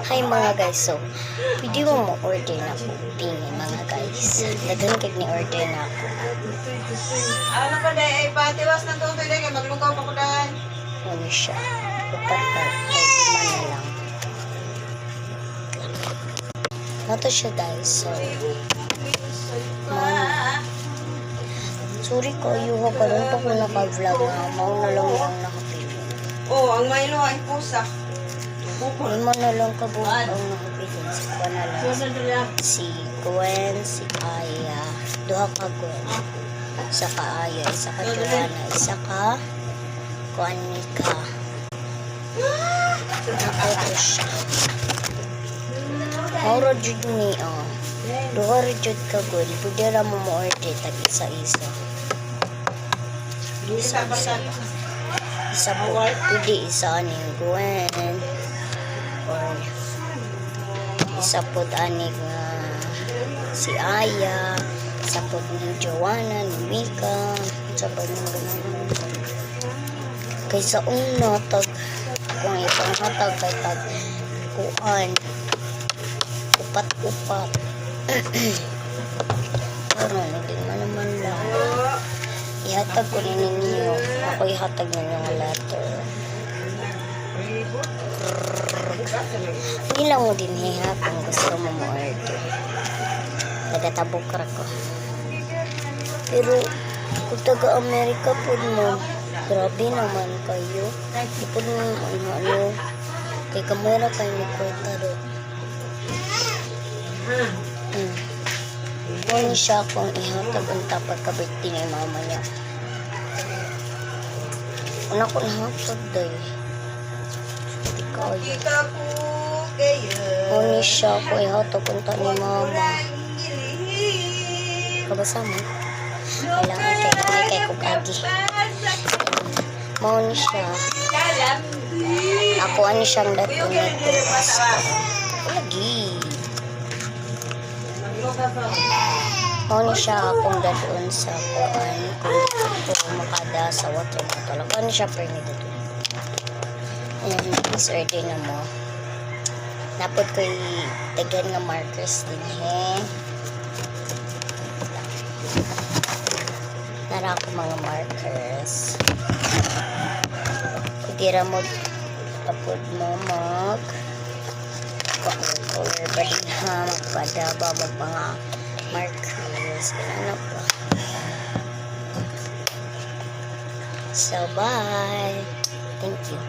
Hi mga guys, so pwede mo order na po pingi mga guys. Dagan kag ni order na ako. Ano pa day ay patiwas ng tubig day maglugaw pa ko day. Ano siya? Upat pa, lima na lang. Nato siya guys, so sorry ko, yuha ka rin pa ko naka-vlog na mau na lang yung nakapili. Oh, ang Milo ay pusa. Lima na lang kabuo ang nakapili. Si Kuan na lang. Si Gwen, si Aya. Duha ka Gwen. Isa ka Aya, isa ka Joanna, isa ka Kuanika. Ito siya. Mauro jud ni, oh. Duha rin jud ka Gwen. Pwede ra mo order tag isa-isa. Isa-isa. Isa po, pwede isa ni Gwen. Or isa po ani nga si Aya, isa po ni Joanna, ni Mika, isa po ni ganun. Kaysa una, tag, kung itong hatag kay tag, kuan, upat-upat. Pero, hindi naman lang. Ihatag ko rin ninyo. Ako ihatag ninyo nga letter. Hindi lang mo din hiha kung gusto mo mo-order. Nagatabok ra ko. Pero, kung taga-Amerika po mo, grabe naman kayo. Di po naman ano, kay kamera kayo magkwenta do. Kung siya kung ihatag ang tapat kabit ni mama niya. Una ko nahatag day. Hindi kaya. Kita po kayo. Kung siya kung ihatag ang ta ni mama. Kabasa mo? Kailangan kay kukagi. Mauni siya. Ako ano siyang dato nito. Lagi. Mauni siya akong dadoon sa kuan. Kung makada sa water bottle. Ako ano siya per nito. Ayan, please order na mo. Napod ko tagan nga markers din Nara ako mga markers. Kudira mo tapod mo mag color ba din ha magpadaba mo mga markers. Ano ba? So bye. Thank you.